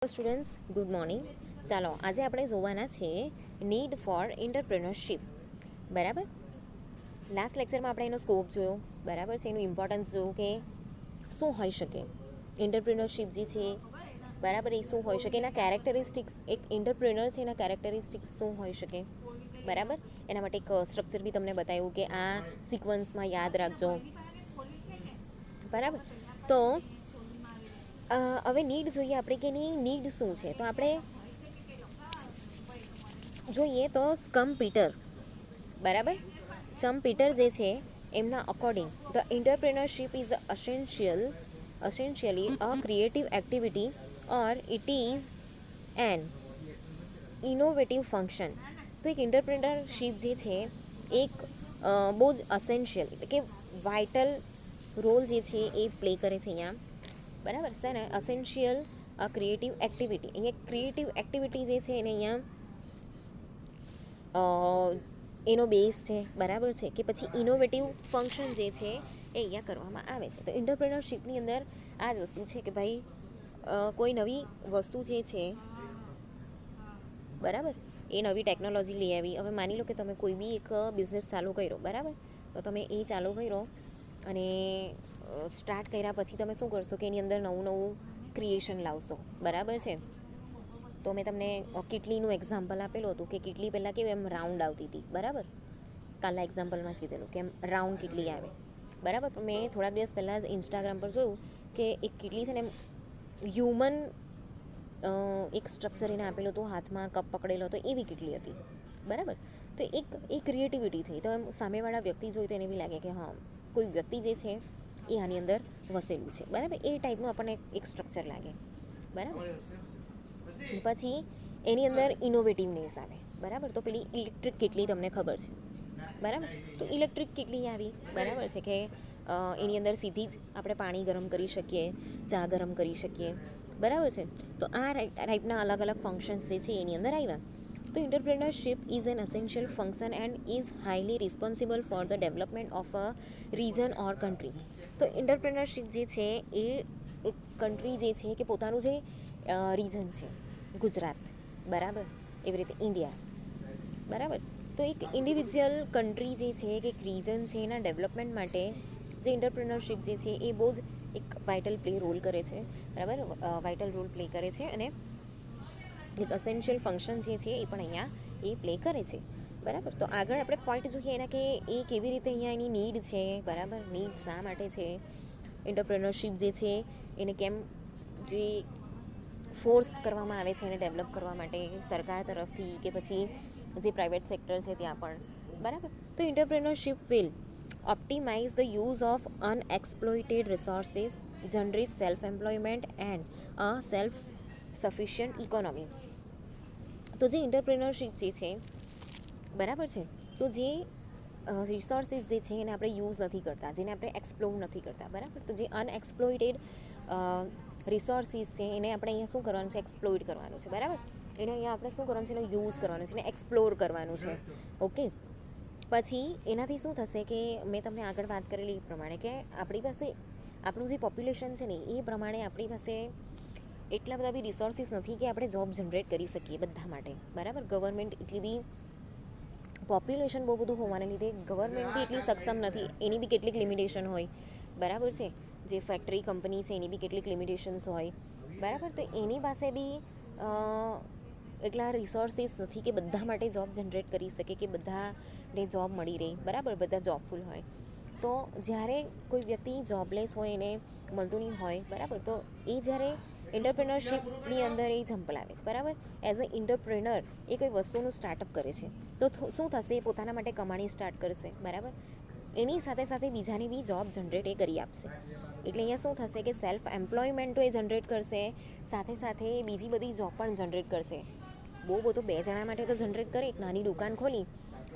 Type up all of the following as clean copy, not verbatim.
Students, good morning. ચાલો આજે આપણે જોવાના છે નીડ ફોર એન્ટરપ્રેન્યોરશિપ. બરાબર, લાસ્ટ લેક્ચરમાં આપણે એનો સ્કોપ જોયો, બરાબર છે, એનું ઇમ્પોર્ટન્સ જોયું કે શું હોઈ શકે એન્ટરપ્રેન્યોરશિપ જે છે, બરાબર, એ શું હોઈ શકે, એના કેરેક્ટરિસ્ટિક્સ, એક એન્ટરપ્રેન્યોર છે એના કેરેક્ટરિસ્ટિક્સ શું હોઈ શકે, બરાબર. એના માટે એક સ્ટ્રક્ચર બી તમને બતાવ્યું કે આ સિક્વન્સમાં યાદ રાખજો, બરાબર. તો હવે નીડ જોઈએ આપણે કે એની નીડ શું છે. તો આપણે જોઈએ તો સ્કમ પીટર, બરાબર, સ્કમ પીટર જે છે એમના according the entrepreneurship is essentially a creative activity or it is an innovative function. તો એક એન્ટરપ્રેન્યોરશિપ જે છે એક બહુ જ અસેન્શિયલ એટલે કે વાઇટલ રોલ જે છે એ પ્લે કરે છે અહીંયા, બરાબર છે ને. અસેન્શિયલ ક્રિએટિવ એક્ટિવિટી, અહીંયા ક્રિએટિવ એક્ટિવિટી જે છે એને અહીંયા એનો બેઝ છે, બરાબર છે, કે પછી ઇનોવેટિવ ફંક્શન જે છે એ અહીંયા કરવામાં આવે છે. તો એન્ટરપ્રેન્યોરશિપની અંદર આ જ વસ્તુ છે કે ભાઈ કોઈ નવી વસ્તુ જે છે, બરાબર, એ નવી ટેકનોલોજી લઈ આવી. હવે માની લો કે તમે કોઈ બી એક બિઝનેસ ચાલુ કર્યો, બરાબર, તો તમે એ ચાલુ કર્યો અને સ્ટાર્ટ કર્યા પછી તમે શું કરશો કે એની અંદર નવું ક્રિએશન લાવશો, બરાબર છે. તો મેં તમને કિટલીનું એક્ઝામ્પલ આપેલું હતું કે કિટલી પહેલાં કેવું એમ રાઉન્ડ આવતી હતી, બરાબર, કાલના એક્ઝામ્પલમાં જ કીધેલું કે એમ રાઉન્ડ કિટલી આવે, બરાબર. પણ મેં થોડાક દિવસ પહેલાં ઇન્સ્ટાગ્રામ પર જોયું કે એક કિટલી છે ને એમ હ્યુમન એક સ્ટ્રક્ચર એને આપેલું હતું, હાથમાં કપ પકડેલો હતો, એવી કિટલી હતી, બરાબર. તો એક ક્રિએટિવિટી થઈ. તો એમ સામેવાળા વ્યક્તિ જોઈ તો એને બી લાગે કે હા કોઈ વ્યક્તિ જે છે એ આની અંદર વસેલું છે, બરાબર. એ ટાઈપનું આપણને એક સ્ટ્રક્ચર લાગે, બરાબર. પછી એની અંદર ઇનોવેટિવનેસ આવે, બરાબર. તો પેલી ઇલેક્ટ્રિક કિટલી તમને ખબર છે, બરાબર. તો ઇલેક્ટ્રિક કિટલી આવી, બરાબર છે, કે એની અંદર સીધી જ આપણે પાણી ગરમ કરી શકીએ, ચા ગરમ કરી શકીએ, બરાબર છે. તો આ ટાઈપના અલગ અલગ ફંક્શન્સ જે છે એની અંદર આવ્યા. તો entrepreneurship is an essential function and is highly responsible for the development of a region or country. તો એન્ટરપ્રેન્યોરશિપ જે છે એ એક કન્ટ્રી જે છે કે પોતાનું જે રીજન છે, ગુજરાત, બરાબર, એવી રીતે ઇન્ડિયા, બરાબર. તો એક ઇન્ડિવિજ્યુઅલ કન્ટ્રી જે છે કે એક રીજન છે એના ડેવલપમેન્ટ માટે જે એન્ટરપ્રેન્યોરશિપ જે છે એ બહુ જ એક વાઇટલ રોલ કરે છે, બરાબર, વાઇટલ રોલ પ્લે કરે છે. અને એક અસેન્શિયલ ફંક્શન જે છે એ પણ અહીંયા એ પ્લે કરે છે, બરાબર. તો આગળ આપણે પોઈન્ટ જોઈએ એના કે એ કેવી રીતે અહીંયા એની નીડ છે, બરાબર, નીડ શા માટે છે, એન્ટરપ્રેન્યોરશિપ જે છે એને કેમ જે ફોર્સ કરવામાં આવે છે એને ડેવલપ કરવા માટે સરકાર તરફથી કે પછી જે પ્રાઇવેટ સેક્ટર છે ત્યાં પણ, બરાબર. તો entrepreneurship will optimize the use of unexploited resources, generate self-employment and a self-sufficient economy. તો જે એન્ટરપ્રેન્યોરશિપ જે છે, બરાબર છે, તો જે રિસોર્સિસ જે છે એને આપણે યુઝ નથી કરતા, જેને આપણે એક્સપ્લોર નથી કરતા, બરાબર. તો જે અનએક્સપ્લોઇટેડ રિસોર્સિસ છે એને આપણે અહીંયા શું કરવાનું છે, એક્સપ્લોઇટ કરવાનું છે, બરાબર. એને અહીંયા આપણે શું કરવાનું છે, એનો યુઝ કરવાનું છે, એને એક્સપ્લોર કરવાનું છે, ઓકે. પછી એનાથી શું થશે કે મેં તમને આગળ વાત કરેલી એ પ્રમાણે કે આપણી પાસે આપણું જે પોપ્યુલેશન છે ને એ પ્રમાણે આપણી પાસે એટલા બધા બી રિસોર્સિસ નથી કે આપણે જોબ જનરેટ કરી શકીએ બધા માટે, બરાબર. ગવર્મેન્ટ એટલી બી પોપ્યુલેશન બહુ બધું હોવાને લીધે ગવર્મેન્ટ બી એટલી સક્ષમ નથી, એની બી કેટલીક લિમિટેશન હોય, બરાબર છે. જે ફેક્ટરી કંપની છે એની બી કેટલીક લિમિટેશન્સ હોય, બરાબર. તો એની પાસે બી એટલા રિસોર્સિસ નથી કે બધા માટે જોબ જનરેટ કરી શકે, કે બધાને જોબ મળી રહે, બરાબર, બધા જોબફુલ હોય. તો જ્યારે કોઈ વ્યક્તિ જોબલેસ હોય, એને મળતું નહીં હોય, બરાબર, તો એ જ્યારે એન્ટરપ્રેન્યોરશિપની અંદર એ ઝંપલાવે છે, બરાબર. એઝ અ એન્ટરપ્રેન્યોર એ કોઈ વસ્તુનું સ્ટાર્ટઅપ કરે છે, તો શું થશે, એ પોતાના માટે કમાણી સ્ટાર્ટ કરશે, બરાબર. એની સાથે સાથે બીજાની બી જોબ જનરેટ એ કરી આપશે. એટલે અહીંયા શું થશે કે સેલ્ફ એમ્પ્લોયમેન્ટ તો એ જનરેટ કરશે, સાથે સાથે બીજી બધી જોબ પણ જનરેટ કરશે. બહુ બધું 2 જણા માટે તો જનરેટ કરે. એક નાની દુકાન ખોલી,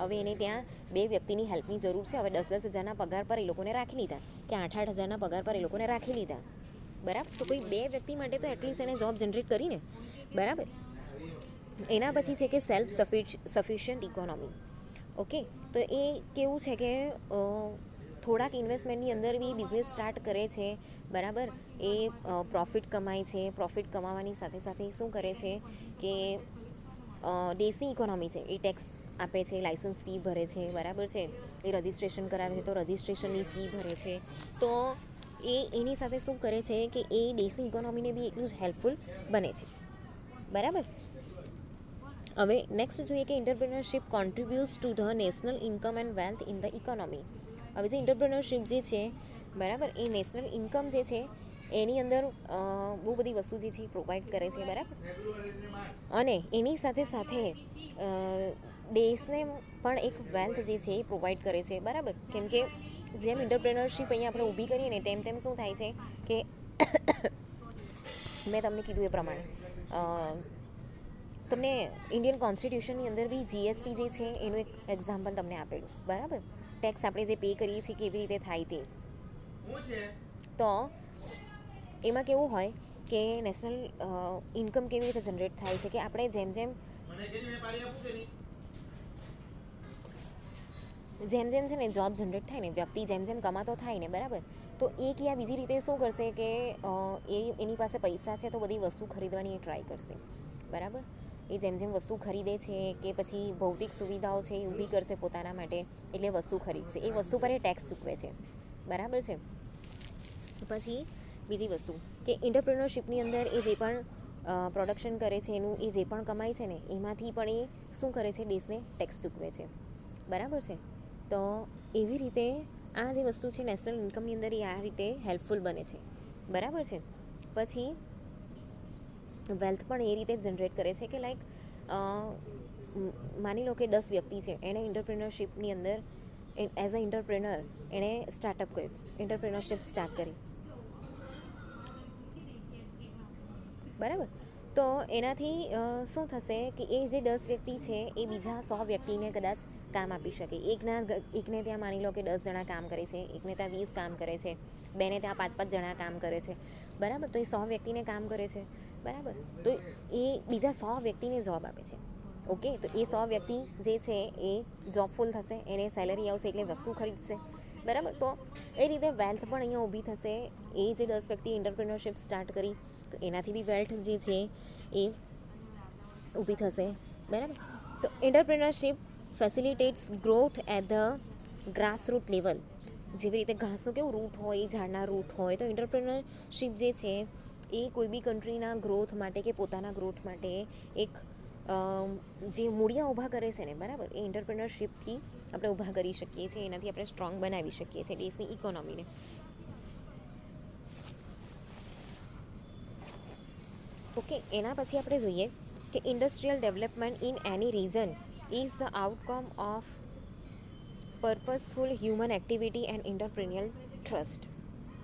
હવે એને ત્યાં 2 વ્યક્તિની હેલ્પની જરૂર છે. હવે 10-10 હજારના પગાર પર એ લોકોને રાખી લીધા, કે 8-8 હજારના પગાર પર એ લોકોને રાખી લીધા, બરાબર. તો કોઈ 2 વ્યક્તિ માટે તો એટલીસ્ટ એને જોબ જનરેટ કરીને, બરાબર. એના પછી છે કે સેલ્ફ સફિશિયન્ટ ઇકોનોમી, ઓકે. તો એ કેવું છે કે થોડાક ઇન્વેસ્ટમેન્ટની અંદર બી બિઝનેસ સ્ટાર્ટ કરે છે, બરાબર, એ પ્રોફિટ કમાય છે. પ્રોફિટ કમાવાની સાથે સાથે શું કરે છે કે દેશની ઇકોનોમી છે એ ટેક્સ આપે છે, લાઇસન્સ ફી ભરે છે, બરાબર છે, એ રજિસ્ટ્રેશન કરાવે છે તો રજિસ્ટ્રેશનની ફી ભરે છે. તો એની સાથે શું કરે છે કે એ દેશની ઇકોનોમીને બી એટલું જ હેલ્પફુલ બને છે, બરાબર. હવે નેક્સ્ટ જોઈએ કે entrepreneurship contributes to the national income and wealth in the economy. હવે જે એન્ટરપ્રિન્યોરશિપ જે છે, બરાબર, એ નેશનલ ઇન્કમ જે છે એની અંદર બહુ બધી વસ્તુ જે છે એ પ્રોવાઈડ કરે છે, બરાબર, અને એની સાથે સાથે દેશને પણ એક વેલ્થ જે છે એ પ્રોવાઈડ કરે છે, બરાબર. કેમ કે જેમ એન્ટરપ્રિન્યોરશિપ અહીંયા આપણે ઊભી કરીએ ને તેમ શું થાય છે કે મેં તમને કીધું એ પ્રમાણે તમને ઇન્ડિયન કોન્સ્ટિટ્યુશનની અંદર બી જીએસટી જે છે એનું એક એક્ઝામ્પલ તમને આપેલું, બરાબર. ટેક્સ આપણે જે પે કરીએ છીએ કેવી રીતે થાય તે. તો એમાં કેવું હોય કે નેશનલ ઇન્કમ કેવી રીતે જનરેટ થાય છે કે આપણે જેમ જેમ છે ને જોબ જનરેટ થાય ને, વ્યક્તિ જેમ જેમ કમાતો થાય ને, બરાબર, તો એક યા બીજી રીતે શું કરશે કે એની પાસે પૈસા છે તો બધી વસ્તુ ખરીદવાની એ ટ્રાય કરશે, બરાબર. એ જેમ જેમ વસ્તુ ખરીદે છે કે પછી ભૌતિક સુવિધાઓ છે એ ઊભી કરશે પોતાના માટે, એટલે વસ્તુ ખરીદશે. એ વસ્તુ પર એ ટેક્સ ચૂકવે છે, બરાબર છે. પછી બીજી વસ્તુ કે એન્ટરપ્રિન્યોરશિપની અંદર એ જે પણ પ્રોડક્શન કરે છે એનું એ જે પણ કમાય છે ને એમાંથી પણ એ શું કરે છે, દેશને ટેક્સ ચૂકવે છે, બરાબર છે. તો એવી રીતે આ જે વસ્તુ છે નેશનલ ઇન્કમની અંદર એ આ રીતે હેલ્પફુલ બને છે, બરાબર છે. પછી વેલ્થ પણ એ રીતે જ જનરેટ કરે છે કે લાઈક માની લો કે 10 વ્યક્તિ છે, એણે એન્ટરપ્રિન્યોરશિપની અંદર એઝ અ એન્ટરપ્રેનર એણે સ્ટાર્ટઅપ કર્યું, એન્ટરપ્રિન્યોરશિપ સ્ટાર્ટ કરી, બરાબર. તો એનાથી શું થશે કે એ જે 10 વ્યક્તિ છે એ બીજા 100 વ્યક્તિને કદાચ કામ આપી શકે. એકને ત્યાં માની લો કે 10 જણા કામ કરે છે, એકને ત્યાં 20 કામ કરે છે, બેને ત્યાં 5-5 જણા કામ કરે છે, બરાબર. તો એ 100 વ્યક્તિને કામ કરે છે, બરાબર. તો એ બીજા 100 વ્યક્તિને જોબ આપે છે, ઓકે. તો એ 100 વ્યક્તિ જે છે એ જોબફુલ થશે, એને સેલરી આવશે એટલે વસ્તુ ખરીદશે, બરાબર. તો એ રીતે વેલ્થ પણ અહીંયા ઊભી થશે. એ જે 10 વ્યક્તિ એન્ટરપ્રિન્યોરશિપ સ્ટાર્ટ કરી તો એનાથી બી વેલ્થ જે છે એ ઊભી થશે, બરાબર. તો entrepreneurship facilitates growth at the grassroot level. જેવી રીતે ઘાસનું કેવું રૂટ હોય, ઝાડના રૂટ હોય, તો એન્ટરપ્રિન્યોરશિપ જે છે એ કોઈ બી કન્ટ્રીના ગ્રોથ માટે કે પોતાના ગ્રોથ માટે એક જે મૂળિયા ઊભા કરે છે ને, બરાબર, એ એન્ટરપ્રિન્યોરશિપથી આપણે ઊભા કરી શકીએ છીએ. એનાથી આપણે સ્ટ્રોંગ બનાવી શકીએ છીએ દેશની ઇકોનોમીને. ઓકે. એના પછી આપણે જોઈએ કે industrial development in any region is the outcome of purposeful human activity and entrepreneurial trust.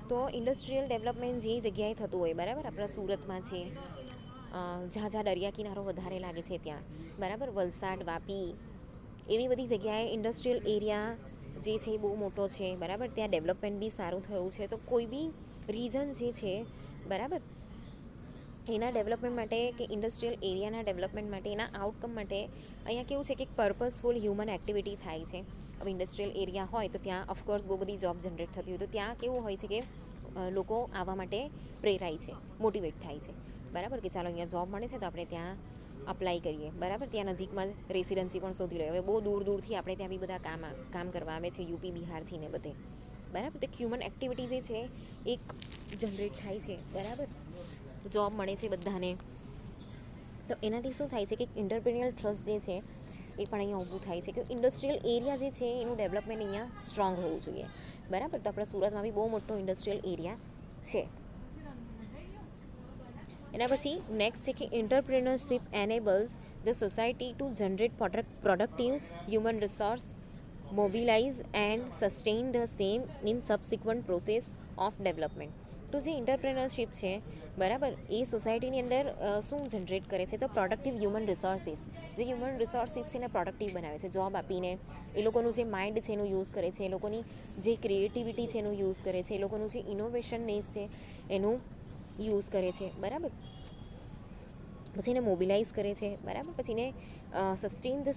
તો ઇન્ડસ્ટ્રીયલ ડેવલપમેન્ટ જે જગ્યાએ થતું હોય, બરાબર, આપણા સુરતમાં છે, જ્યાં દરિયા કિનારો વધારે લાગે છે ત્યાં, બરાબર, વલસાડ, વાપી, એવી બધી જગ્યાએ ઇન્ડસ્ટ્રીયલ એરિયા જે છે એ બહુ મોટો છે, બરાબર. ત્યાં ડેવલપમેન્ટ બી સારું થયું છે. તો કોઈ બી રીજન જે છે, બરાબર, એના ડેવલપમેન્ટ માટે કે ઇન્ડસ્ટ્રીયલ એરિયાના ડેવલપમેન્ટ માટે, એના આઉટકમ માટે અહીંયા કેવું છે કે પર્પઝફુલ હ્યુમન એક્ટિવિટી થાય છે. હવે ઇન્ડસ્ટ્રીયલ એરિયા હોય તો ત્યાં ઓફકોર્સ બહુ બધી જોબ જનરેટ થતી હોય, તો ત્યાં કેવું હોય છે કે લોકો આવવા માટે પ્રેરાય છે, મોટિવેટ થાય છે, બરાબર, કે ચાલો અહીંયા જોબ મળે છે તો આપણે ત્યાં અપ્લાય કરીએ, બરાબર. ત્યાં નજીકમાં રેસિડન્સી પણ શોધી લે. હવે બહુ દૂર દૂરથી આપણે ત્યાં બી બધા કામ કરવા આવે છે, યુપી, બિહારથી ને બધે, બરાબર. તો હ્યુમન એક્ટિવિટી જે છે એક જનરેટ થાય છે, બરાબર, જોબ મળે છે બધાને. તો એનાથી શું થાય છે કે એન્ટરપ્રિન્યોરલ ટ્રસ્ટ જે છે એ પણ અહીંયા ઊભું થાય છે કે ઇન્ડસ્ટ્રીયલ એરિયા જે છે એનું ડેવલપમેન્ટ અહીંયા સ્ટ્રોંગ હોવું જોઈએ, બરાબર. તો આપણા સુરતમાં બી બહુ મોટો ઇન્ડસ્ટ્રીયલ એરિયા છે. એના પછી નેક્સ્ટ છે કે entrepreneurship enables the society to generate productive human resource, mobilize and sustain the same in subsequent process of development. તો જે એન્ટરપ્રિન્યોરશિપ છે, બરાબર, એ સોસાયટીની અંદર શું જનરેટ કરે છે તો પ્રોડક્ટિવ હ્યુમન રિસોર્સિસ. જે હ્યુમન રિસોર્સિસ છે એને પ્રોડક્ટિવ બનાવે છે, જોબ આપીને. એ લોકોનું જે માઇન્ડ છે એનું યુઝ કરે છે, એ લોકોની જે ક્રિએટિવિટી છે એનું યુઝ કરે છે, એ લોકોનું જે ઇનોવેશનનેસ છે એનું યુઝ કરે છે, બરાબર. પછી એને મોબિલાઇઝ કરે છે, બરાબર. પછી એને sustain the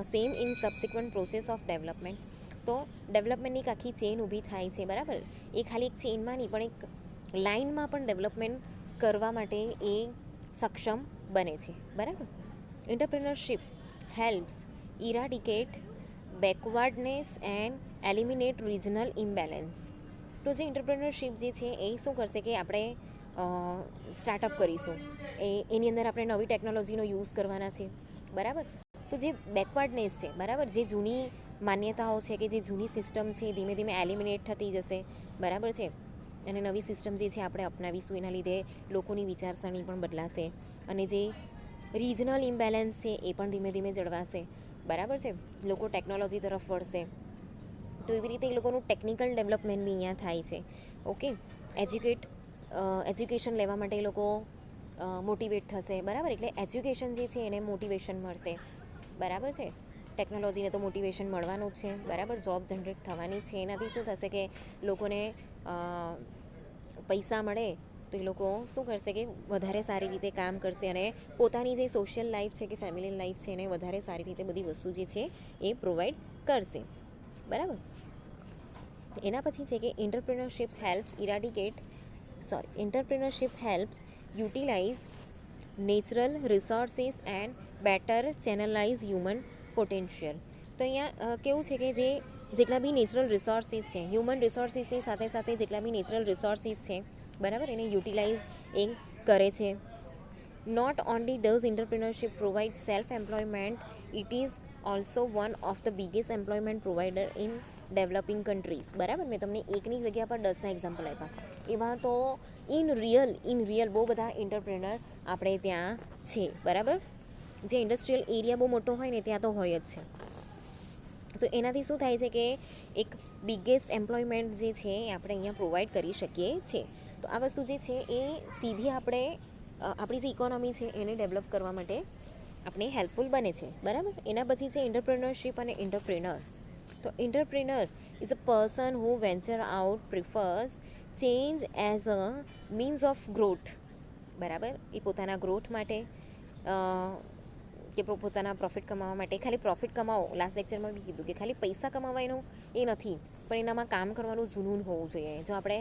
same in subsequent process of development. તો ડેવલપમેન્ટની એક આખી ચેન ઊભી થાય છે, બરાબર. એ ખાલી એક ચેનમાં નહીં પણ એક લાઇનમાં પણ ડેવલપમેન્ટ કરવા માટે એ સક્ષમ બને છે, બરાબર. Entrepreneurship helps eradicate backwardness and eliminate regional imbalance. તો જે એન્ટરપ્રિનરશિપ જે છે એ શું કરશે કે આપણે સ્ટાર્ટઅપ કરીશું, એની અંદર આપણે નવી ટેકનોલોજીનો યુઝ કરવાના છે, બરાબર. તો જે બેકવર્ડનેસ છે, બરાબર, જે જૂની માન્યતાઓ છે કે જે જૂની સિસ્ટમ છે ધીમે ધીમે એલિમિનેટ થતી જશે, બરાબર છે. અને નવી સિસ્ટમ જે છે આપણે અપનાવીશું, એના લીધે લોકોની વિચારસરણી પણ બદલાશે અને જે રિજનલ ઇમ્બેલેન્સ છે એ પણ ધીમે ધીમે જળવાશે, બરાબર છે. લોકો ટેકનોલોજી તરફ વળશે. તો એવી રીતે એ લોકોનું ટેકનિકલ ડેવલપમેન્ટ બી અહીંયા થાય છે. ઓકે, એજ્યુકેશન લેવા માટે એ લોકો મોટિવેટ થશે, બરાબર. એટલે એજ્યુકેશન જે છે એને મોટિવેશન મળશે, બરાબર છે. ટેકનોલોજીને તો મોટિવેશન મળવાનું જ છે, બરાબર. જોબ જનરેટ થવાની જ છે. એનાથી શું થશે કે લોકોને પૈસા મળે તો એ લોકો શું કરશે કે વધારે સારી રીતે કામ કરશે અને પોતાની જે સોશિયલ લાઈફ છે કે ફેમિલી લાઈફ છે એને વધારે સારી રીતે બધી વસ્તુ જે છે એ પ્રોવાઈડ કરશે, બરાબર. એના પછી છે કે entrepreneurship helps utilise natural resources and better channelise human potential. તો અહીંયા કેવું છે કે જેટલા બી નેચરલ રિસોર્સિસ છે, હ્યુમન રિસોર્સિસની સાથે સાથે જેટલા બી નેચરલ રિસોર્સિસ છે, બરાબર, એને યુટિલાઇઝ એ કરે છે. Not only does entrepreneurship provide self employment, it is also one of the biggest employment provider in developing countries, બરાબર. મેં તમને એકની જગ્યા પર 10ના એક્ઝામ્પલ આપ્યા. એમાં તો ઇન રિયલ બહુ બધા એન્ટરપ્રિનર આપણે ત્યાં છે, બરાબર. જે ઇન્ડસ્ટ્રીયલ એરિયા બહુ મોટો હોય ને ત્યાં તો હોય જ છે. તો એનાથી શું થાય છે કે એક બિગેસ્ટ એમ્પ્લોયમેન્ટ જે છે એ આપણે અહીંયા પ્રોવાઈડ કરી શકીએ છીએ. તો આ વસ્તુ જે છે એ સીધી આપણી જે ઇકોનોમી છે એને ડેવલપ કરવા માટે આપણે હેલ્પફુલ બને છે, બરાબર. એના પછી છે એન્ટરપ્રિનરશિપ અને એન્ટરપ્રિનર. તો entrepreneur is a person who venture out prefers change as a means of growth, બરાબર. એ પોતાના ગ્રોથ માટે કે પોતાના પ્રોફિટ કમાવા માટે, ખાલી પ્રોફિટ કમાવો, લાસ્ટ લેક્ચરમાં બી કીધું કે ખાલી પૈસા કમાવાનો એ નથી, પણ એનામાં કામ કરવાનું જુનૂન હોવું જોઈએ. જો આપણે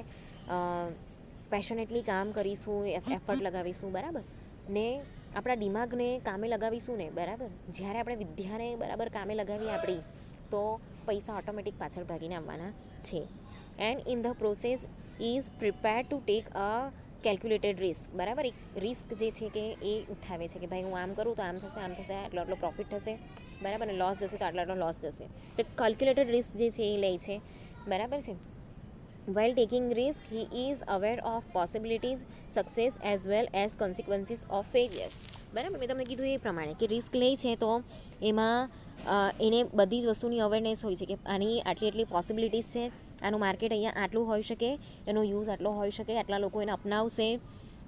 પેશનેટલી કામ કરીશું, એફર્ટ લગાવીશું, બરાબર, ને આપણા દિમાગને કામે લગાવીશું ને, બરાબર, જ્યારે આપણે વિદ્યાને બરાબર કામે લગાવીએ આપણી, તો પૈસા ઓટોમેટિક પાછળ ભાગીને આવવાના છે. And in the process is prepare to take a calculated risk, બરાબર. એક રિસ્ક જે છે કે એ ઉઠાવે છે કે ભાઈ હું આમ કરું તો આમ થશે, આટલો પ્રોફિટ થશે, બરાબર, અને લોસ જશે તો આટલો લોસ જશે. તો કેલ્ક્યુલેટેડ રિસ્ક જે છે એ લે છે, બરાબર છે. While taking risk, he is aware of possibilities, success as well as consequences of failure, બરાબર. મેં તમને કીધું એ પ્રમાણે કે રિસ્ક લે છે તો એમાં એને બધી જ વસ્તુની અવેરનેસ હોય છે કે આની આટલી પોસિબિલિટીઝ છે, આનું માર્કેટ અહીંયા આટલું હોઈ શકે, એનો યુઝ આટલો હોઈ શકે, આટલા લોકો એને અપનાવશે,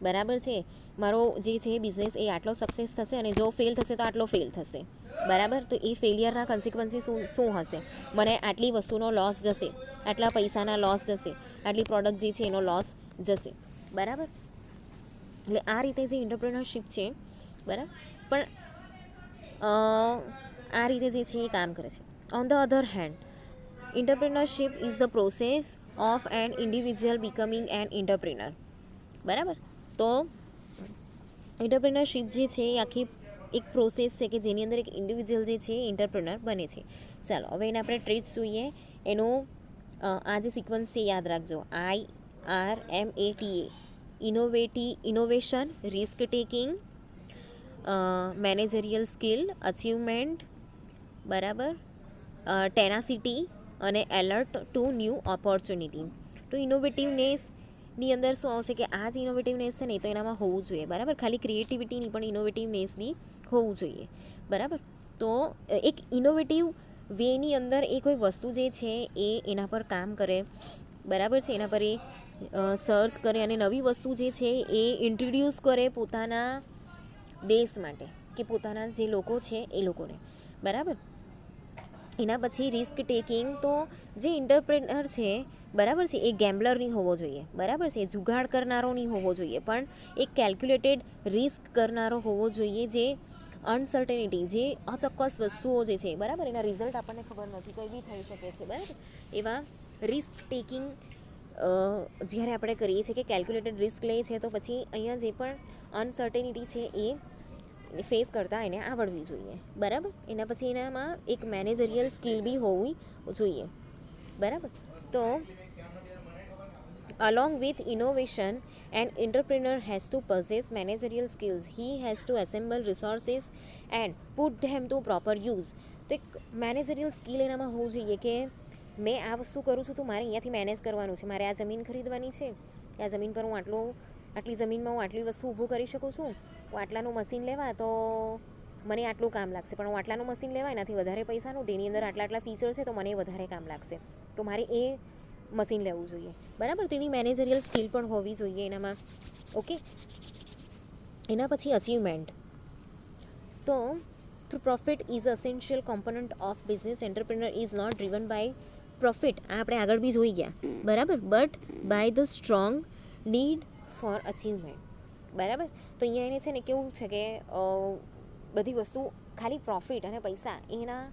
બરાબર છે. મારો જે છે બિઝનેસ એ આટલો સક્સેસ થશે અને જો ફેલ થશે તો આટલો ફેલ થશે, બરાબર. તો એ ફેલિયરના કન્સિક્વન્સીસ શું હશે, મને આટલી વસ્તુનો લોસ જશે, આટલા પૈસાના લોસ જશે, આટલી પ્રોડક્ટ જે છે એનો લોસ જશે, બરાબર. એટલે આ રીતે જે એન્ટરપ્રિનરશિપ છે, બરાબર, પણ આ રીતે જે છે એ કામ કરે છે. On the other hand, entrepreneurship is the process of an individual becoming an entrepreneur, બરાબર. તો એન્ટરપ્રિનરશિપ જે છે એ આખી એક પ્રોસેસ છે કે જેની અંદર એક ઇન્ડિવિજ્યુઅલ જે છે એ એન્ટરપ્રિનર બને છે. ચાલો હવે એને આપણે ટ્રેડ્સ જોઈએ. એનું આ જે સિક્વન્સ છે યાદ રાખજો. IRMATA, innovation, risk taking, managerial skill, achievement, બરાબર, ટેનાસિટી અને એલર્ટ ટુ ન્યૂ ઓપોર્ચ્યુનિટી. તો ઇનોવેટિવનેસની અંદર શું આવશે કે આ જે ઇનોવેટિવનેસ છે ને એ તો એનામાં હોવું જોઈએ, બરાબર. ખાલી ક્રિએટિવિટીની પણ ઇનોવેટિવનેસ બી હોવું જોઈએ, બરાબર. તો એક ઇનોવેટિવ વેની અંદર એ કોઈ વસ્તુ જે છે એ એના પર કામ કરે, બરાબર છે, એના પર એ સર્ચ કરે અને નવી વસ્તુ જે છે એ ઇન્ટ્રોડ્યુસ કરે પોતાના દેશ માટે કે પોતાના જે લોકો છે એ લોકોને, બરાબર. એના પછી રિસ્ક ટેકિંગ. તો જે એન્ટરપ્રેનર છે, બરાબર છે, એ ગેમ્બલર નહીં હોવો જોઈએ, બરાબર છે, જુગાડ કરનારો નહીં હોવો જોઈએ, પણ એક કેલ્ક્યુલેટેડ રિસ્ક કરનારો હોવો જોઈએ, જે અનસર્ટેનિટી, જે અચોક્કસ વસ્તુઓ જે છે, બરાબર, એના રિઝલ્ટ આપણને ખબર નથી, કંઈ બી થઈ શકે છે, બરાબર. એવા રિસ્ક ટેકિંગ જ્યારે આપણે કરીએ છીએ કે કેલ્ક્યુલેટેડ રિસ્ક લઈએ છીએ, તો પછી અહીંયા જે પણ અનસર્ટેનિટી છે એ ફેસ કરતાં એને આવડવી જોઈએ, બરાબર. એના પછી એનામાં એક મેનેજરિયલ સ્કિલ બી હોવી જોઈએ, બરાબર. તો along with innovation, an entrepreneur has to possess managerial skills. He has to assemble resources and put them to proper use. તો એક મેનેજરિયલ સ્કિલ એનામાં હોવું જોઈએ કે મેં આ વસ્તુ કરું છું તો મારે અહીંયાથી મેનેજ કરવાનું છે, મારે આ જમીન ખરીદવાની છે, આ જમીન પર હું આટલી જમીનમાં હું આટલી વસ્તુ ઊભું કરી શકું છું, હું આટલાનું મશીન લેવા તો મને આટલું કામ લાગશે, પણ હું આટલાનું મશીન લેવા એનાથી વધારે પૈસાનું, તેની અંદર આટલા ફીચર છે તો મને વધારે કામ લાગશે, તો મારે એ મશીન લેવું જોઈએ, બરાબર. તો એવી મેનેજરિયલ સ્કિલ પણ હોવી જોઈએ એનામાં. ઓકે, એના પછી અચીવમેન્ટ. તો profit is essential component of business. Entrepreneur is not driven by profit, આ આપણે આગળ બી જોઈ ગયા, બરાબર, but by the strong need for achievement, બરાબર. તો અહીંયા એને છે ને કેવું છે કે બધી વસ્તુ ખાલી પ્રોફિટ અને પૈસા એના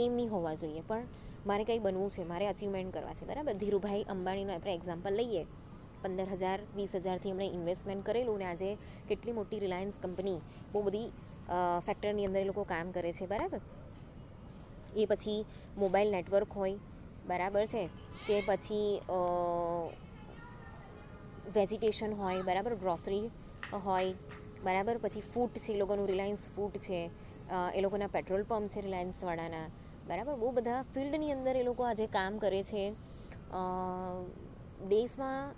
એમ નહીં હોવા જોઈએ, પણ મારે કંઈ બનવું છે, મારે અચીવમેન્ટ કરવા છે, બરાબર. ધીરુભાઈ અંબાણીનું આપણે એક્ઝામ્પલ લઈએ, 15,000 20,000થી એમણે ઇન્વેસ્ટમેન્ટ કરેલું ને આજે કેટલી મોટી રિલાયન્સ કંપની, બહુ બધી ફેક્ટરીની અંદર એ લોકો કામ કરે છે, બરાબર. એ પછી મોબાઈલ નેટવર્ક હોય, બરાબર છે, કે પછી વેજીટેશન હોય, બરાબર, ગ્રોસરી હોય, બરાબર, પછી ફૂડ છે, એ લોકોનું રિલાયન્સ ફૂડ છે, એ લોકોના પેટ્રોલ પંપ છે રિલાયન્સવાળાના, બરાબર. બહુ બધા ફિલ્ડની અંદર એ લોકો આજે કામ કરે છે. દેશમાં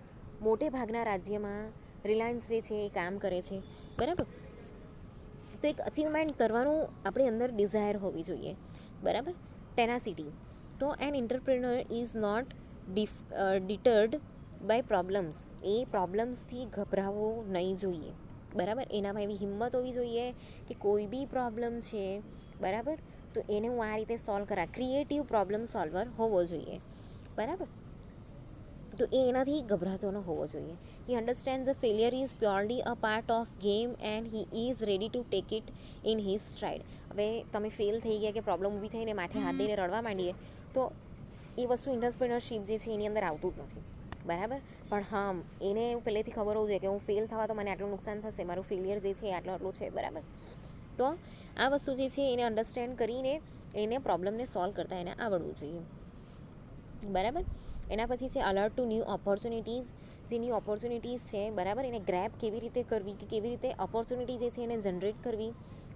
મોટે ભાગના રાજ્યમાં રિલાયન્સ જે છે એ કામ કરે છે, બરાબર. તો એક અચીવમેન્ટ કરવાનું આપણી અંદર ડિઝાયર હોવી જોઈએ, બરાબર, ટેનાસિટી. તો an entrepreneur is not deterred by problems, એ પ્રોબ્લેમ્સથી ગભરાવવું નહીં જોઈએ, બરાબર. એનામાં એવી હિંમત હોવી જોઈએ કે કોઈ બી પ્રોબ્લેમ છે, બરાબર, તો એને હું આ રીતે સોલ્વ કરા, ક્રિએટિવ પ્રોબ્લેમ સોલ્વર હોવો જોઈએ, બરાબર. તો એ એનાથી ગભરાતો ન હોવો જોઈએ. He understand the failure is purely a part of game and he is ready to take it in his stride. હવે તમે ફેલ થઈ ગયા કે પ્રોબ્લેમ ઊભી થઈને માથે હાથ દઈને રડવા માંડીએ તો એ વસ્તુ એન્ટરપ્રિનરશીપ જે છે એની અંદર આવતું જ નથી, બરાબર. પણ હા, એને એવું પહેલેથી ખબર હોવું જોઈએ કે હું ફેલ થવા તો મને આટલું નુકસાન થશે, મારું ફેલિયર જે છે એ આટલું છે, બરાબર. તો આ વસ્તુ જે છે એને અન્ડરસ્ટેન્ડ કરીને એને પ્રોબ્લેમને સોલ્વ કરતાં એને આવડવું જોઈએ, બરાબર. એના પછી છે અલર્ટ ટુ ન્યૂ ઓપોર્ચ્યુનિટીઝ. જે ન્યૂ ઓપોર્ચ્યુનિટીઝ છે, બરાબર, એને ગ્રેબ કેવી રીતે કરવી, કે કેવી રીતે ઓપોર્ચ્યુનિટી જે છે એને જનરેટ કરવી,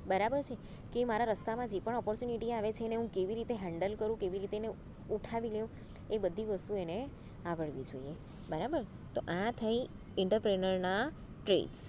બરાબર છે, કે મારા રસ્તામાં જે પણ ઓપોર્ચ્યુનિટી આવે છે એને હું કેવી રીતે હેન્ડલ કરું, કેવી રીતે એને ઉઠાવી લઉં, એ બધી વસ્તુ એને આવડવી જોઈએ, બરાબર. તો આ થઈ એન્ટરપ્રેનરના ટ્રેટ્સ.